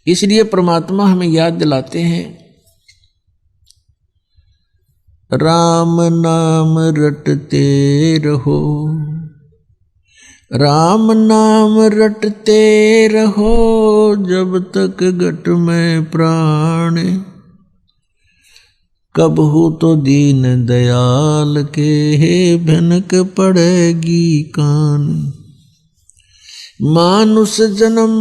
इसलिए परमात्मा हमें याद दिलाते हैं, राम नाम रटते रहो, राम नाम रटते रहो, जब तक घट में प्राण, कब हो तो दीन दयाल के भनक पड़ेगी कान। मानुष जन्म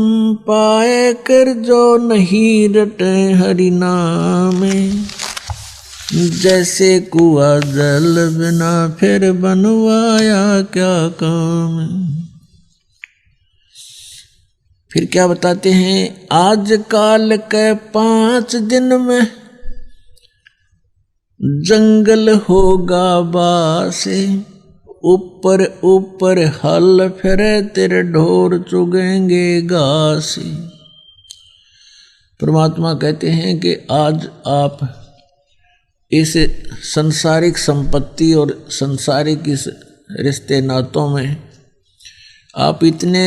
पाए कर जो नहीं रटे हरि नाम, जैसे कुआं जल बिना फिर बनवाया क्या काम। फिर क्या बताते हैं, आज काल के 5 दिन में जंगल होगा बासे, ऊपर ऊपर हल फिरे तेरे ढोर चुगेंगे घास। परमात्मा कहते हैं कि आज आप इस संसारिक संपत्ति और संसारिक इस रिश्ते नातों में आप इतने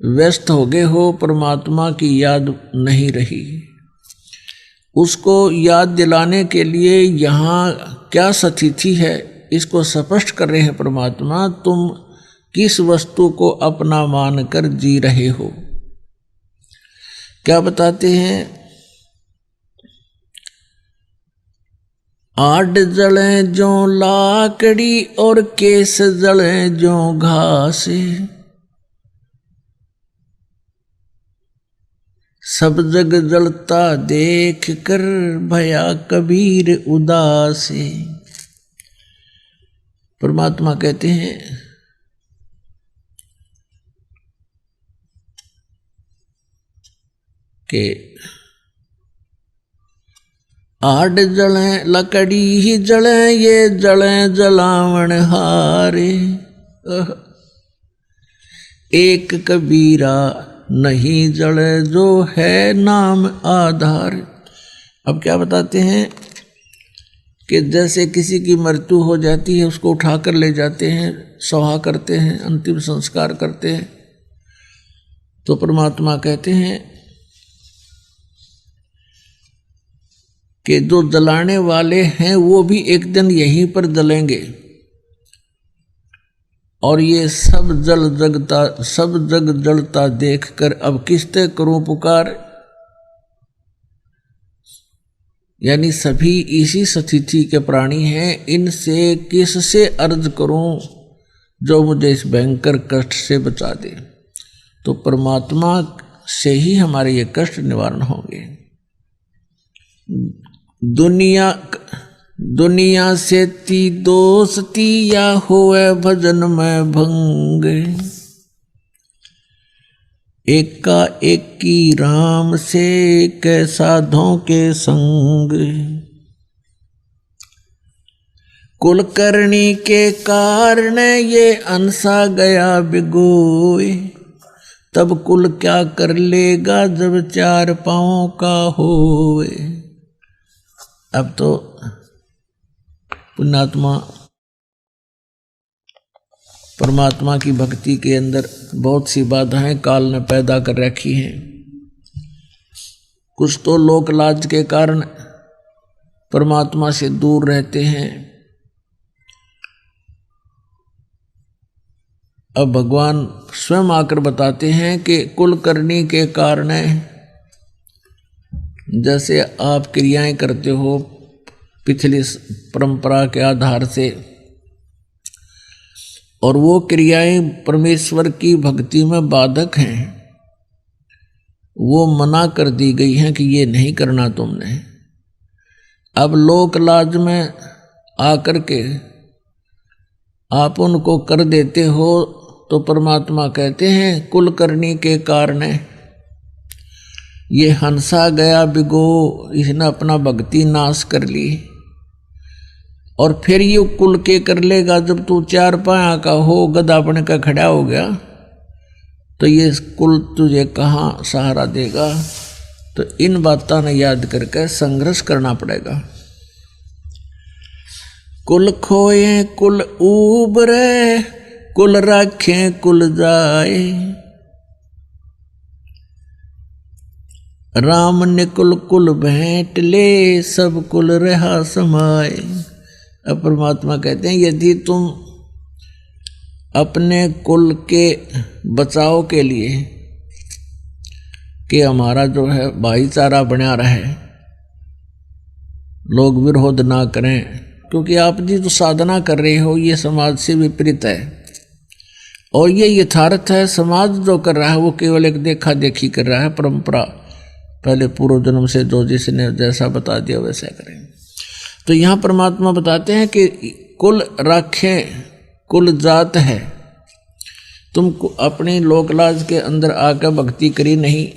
व्यस्त हो गए हो, परमात्मा की याद नहीं रही। उसको याद दिलाने के लिए यहाँ क्या स्थिति है, इसको स्पष्ट कर रहे हैं परमात्मा। तुम किस वस्तु को अपना मानकर जी रहे हो। क्या बताते हैं, आड जले जो लाकड़ी और केस जले जो घास, सब जग जलता देख कर भया कबीर उदास। परमात्मा कहते हैं कि आड जले लकड़ी ही जले, ये जले जलावण हारे, एक कबीरा नहीं जले जो है नाम आधार। अब क्या बताते हैं कि जैसे किसी की मृत्यु हो जाती है, उसको उठाकर ले जाते हैं, सभा करते हैं, अंतिम संस्कार करते हैं, तो परमात्मा कहते हैं कि जो जलाने वाले हैं वो भी एक दिन यहीं पर जलेंगे, और ये सब जग जलता देखकर अब किसते करूं पुकार। यानी सभी इसी स्थिति के प्राणी हैं, इनसे किससे अर्ज करूं जो मुझे इस भयंकर कष्ट से बचा दे। तो परमात्मा से ही हमारे ये कष्ट निवारण होंगे। दुनिया से ती दोस्ती या होए भजन में भंग, एका एकी राम से कै साधों के संग। कुलकर्णी के कारण ये अंसा गया बिगोए, तब कुल क्या कर लेगा जब 4 पांवों का होए। अब तो पुण्यात्मा परमात्मा की भक्ति के अंदर बहुत सी बाधाएं काल ने पैदा कर रखी हैं। कुछ तो लोक लाज के कारण परमात्मा से दूर रहते हैं। अब भगवान स्वयं आकर बताते हैं कि कुलकर्णी के कारण जैसे आप क्रियाएं करते हो पिछली परंपरा के आधार से, और वो क्रियाएं परमेश्वर की भक्ति में बाधक हैं, वो मना कर दी गई हैं कि ये नहीं करना तुमने। अब लोक लाज में आकर के आप उनको कर देते हो, तो परमात्मा कहते हैं कुलकर्णी के कारण ये हंसा गया बिगो, इसने अपना भक्ति नाश कर ली। और फिर ये कुल के कर लेगा जब तू 4 पाया का हो, गधा बन का खड़ा हो गया, तो ये कुल तुझे कहाँ सहारा देगा। तो इन बातों ने याद करके संघर्ष करना पड़ेगा। कुल खोए कुल उबरे, कुल रखें कुल जाए, राम ने कुल कुल भेंट ले, सब कुल रहा समाए। अब परमात्मा कहते हैं यदि तुम अपने कुल के बचाव के लिए कि हमारा जो है भाईचारा बना रहे, लोग विरोध ना करें, क्योंकि आप जी जो साधना कर रहे हो ये समाज से विपरीत है और ये यथार्थ है। समाज जो कर रहा है वो केवल एक देखा देखी कर रहा है, परंपरा पहले पूर्व जन्म से जो जिसने जैसा बता दिया वैसा करें। तो यहाँ परमात्मा बताते हैं कि कुल राखें, कुल जात है, तुम अपनी लोकलाज के अंदर आकर भक्ति करी नहीं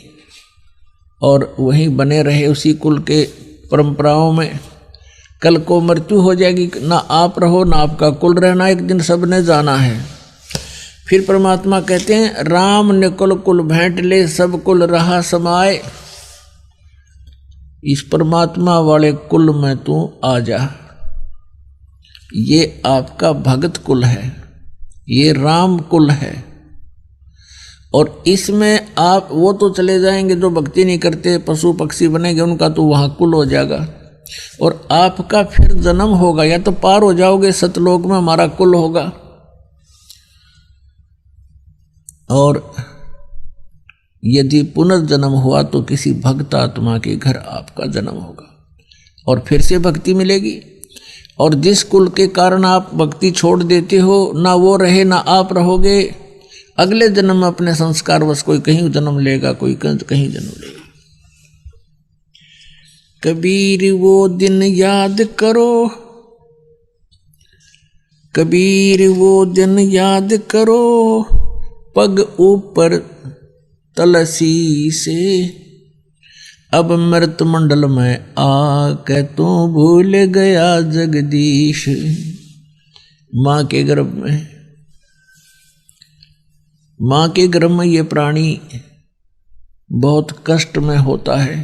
और वहीं बने रहे उसी कुल के परंपराओं में, कल को मृत्यु हो जाएगी, ना आप रहो ना आपका कुल रहना, एक दिन सब ने जाना है। फिर परमात्मा कहते हैं राम ने कुल कुल भेंट ले, सब कुल रहा समाए। इस परमात्मा वाले कुल में तू आ जा, ये आपका भगत कुल है, ये राम कुल है। और इसमें आप वो तो चले जाएंगे जो भक्ति नहीं करते, पशु पक्षी बनेंगे, उनका तो वहाँ कुल हो जाएगा और आपका फिर जन्म होगा, या तो पार हो जाओगे सतलोक में, हमारा कुल होगा, और यदि पुनर्जन्म हुआ तो किसी भक्त आत्मा के घर आपका जन्म होगा और फिर से भक्ति मिलेगी। और जिस कुल के कारण आप भक्ति छोड़ देते हो, ना वो रहे ना आप रहोगे, अगले जन्म में अपने संस्कार बस कोई कहीं जन्म लेगा, कोई कहीं जन्म लेगा। कबीर वो दिन याद करो, कबीर वो दिन याद करो, पग ऊपर तलसी से, अब मृत मंडल में आके तू भूल गया जगदीश। माँ के गर्भ में, माँ के गर्भ में ये प्राणी बहुत कष्ट में होता है।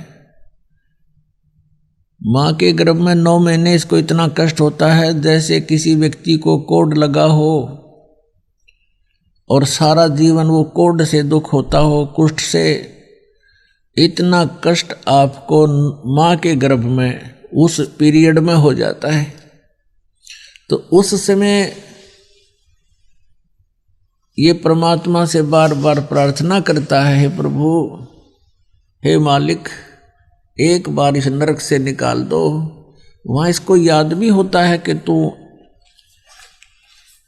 माँ के गर्भ में 9 महीने इसको इतना कष्ट होता है जैसे किसी व्यक्ति को कोढ़ लगा हो और सारा जीवन वो कोढ़ से दुख होता हो, कुष्ठ से। इतना कष्ट आपको माँ के गर्भ में उस पीरियड में हो जाता है। तो उस समय ये परमात्मा से बार बार प्रार्थना करता है, हे प्रभु, हे मालिक, एक बार इस नरक से निकाल दो। वहाँ इसको याद भी होता है कि तू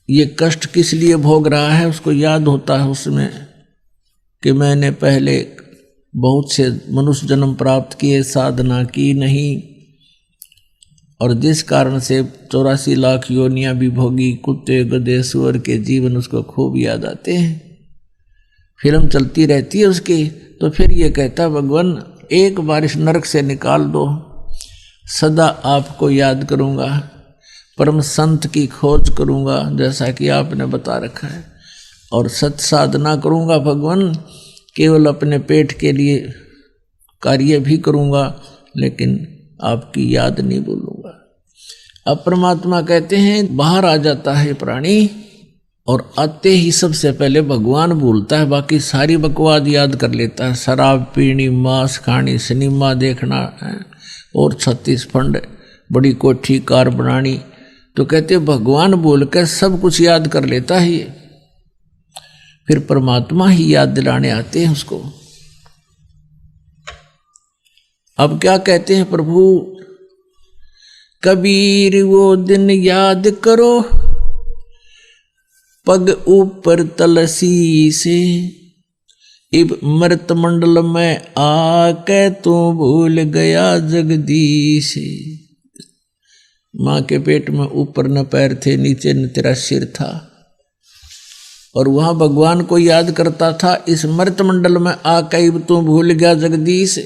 ये कष्ट किस लिए भोग रहा है, उसको याद होता है उसमें कि मैंने पहले बहुत से मनुष्य जन्म प्राप्त किए, साधना की नहीं, और जिस कारण से 84 लाख योनियां भी भोगी, कुत्ते गधे सुअर के जीवन उसको खूब याद आते हैं, फिल्म चलती रहती है उसकी। तो फिर ये कहता भगवान एक बार इस नरक से निकाल दो, सदा आपको याद करूँगा, परम संत की खोज करूँगा जैसा कि आपने बता रखा है, और सत साधना करूँगा भगवान, केवल अपने पेट के लिए कार्य भी करूँगा लेकिन आपकी याद नहीं भूलूंगा। अब परमात्मा कहते हैं बाहर आ जाता है प्राणी और आते ही सबसे पहले भगवान भूलता है, बाकी सारी बकवाद याद कर लेता है। शराब पीनी, मांस खानी, सिनेमा देखना है और 36 फंड, बड़ी कोठी कार बनानी। तो कहते भगवान बोल कर सब कुछ याद कर लेता है ये। फिर परमात्मा ही याद दिलाने आते हैं उसको। अब क्या कहते हैं प्रभु, कबीर वो दिन याद करो, पग ऊपर तलसी से, इब मृत मंडल में आके तू भूल गया जगदीश। माँ के पेट में ऊपर न पैर थे, नीचे न तेरा सिर था, और वहां भगवान को याद करता था। इस मृत मंडल में आके इब तू भूल गया जगदीश।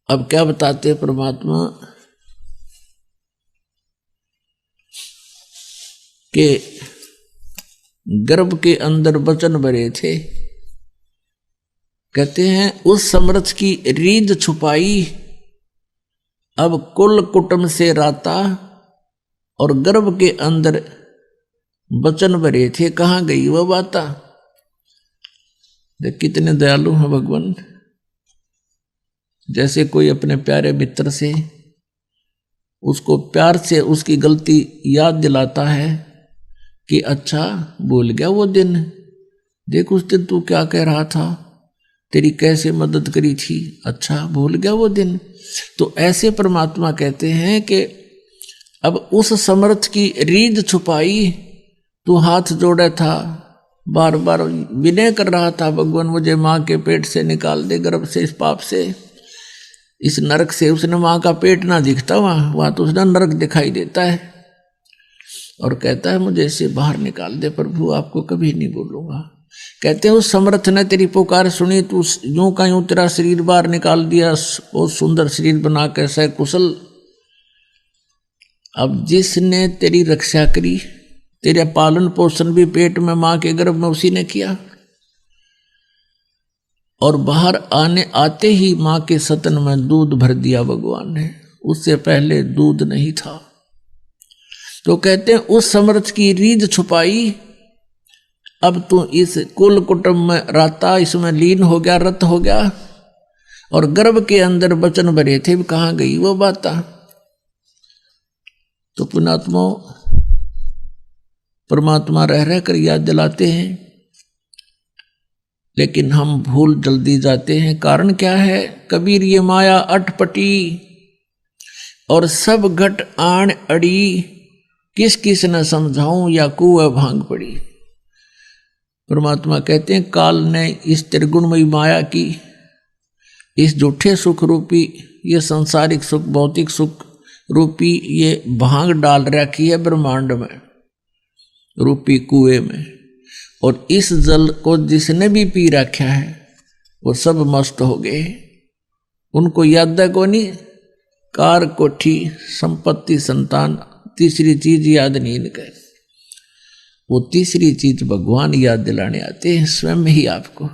अब क्या बताते हैं परमात्मा के गर्भ के अंदर वचन भरे थे। कहते हैं उस समर्थ की रीझ छुपाई, अब कुल कुटुंब से राता, और गर्भ के अंदर वचन भरे थे, कहाँ गई वह बाता। देख कितने दयालु हैं भगवान। जैसे कोई अपने प्यारे मित्र से उसको प्यार से उसकी गलती याद दिलाता है कि अच्छा भूल गया वो दिन, देख उस दिन तू क्या कह रहा था, तेरी कैसे मदद करी थी, अच्छा भूल गया वो दिन। तो ऐसे परमात्मा कहते हैं कि अब उस समर्थ की रीझ छुपाई, तू हाथ जोड़े था, बार बार विनय कर रहा था, भगवान मुझे माँ के पेट से निकाल दे, गर्भ से, इस पाप से, इस नरक से। उसने माँ का पेट ना दिखता वहां तो उसने नरक दिखाई देता है, और कहता है मुझे इससे बाहर निकाल दे प्रभु, आपको कभी नहीं बोलूंगा। कहते हैं उस समर्थ ने तेरी पुकार सुनी, तू यूं का यूं तेरा शरीर बाहर निकाल दिया, बहुत सुंदर शरीर बना के सकुशल। अब जिसने तेरी रक्षा करी, तेरा पालन पोषण भी पेट में माँ के गर्भ में उसी ने किया, और बाहर आते ही माँ के सतन में दूध भर दिया भगवान ने, उससे पहले दूध नहीं था। तो कहते हैं उस समर्थ की रीझ छुपाई, अब तू इस कुल कुटुंब में रहता, इसमें लीन हो गया, रत हो गया, और गर्भ के अंदर वचन भरे थे, कहाँ गई वो बात। तो पुण्यात्मा परमात्मा रह रह कर याद दिलाते हैं, लेकिन हम भूल जल्दी जाते हैं। कारण क्या है? कबीर ये माया अटपटी और सब घट आण अड़ी, किस किस न समझाऊं या कुएं भांग पड़ी। परमात्मा कहते हैं काल ने इस त्रिगुणमयी माया की, इस झूठे सुख रूपी, ये संसारिक सुख, भौतिक सुख रूपी ये भांग डाल रखी है ब्रह्मांड में, रूपी कुएं में, और इस जल को जिसने भी पी रखा है वो सब मस्त हो गए। उनको याद है को नहीं, कार कोठी संपत्ति संतान, तीसरी चीज याद नहीं इनके। वो तीसरी चीज भगवान याद दिलाने आते हैं स्वयं ही आपको।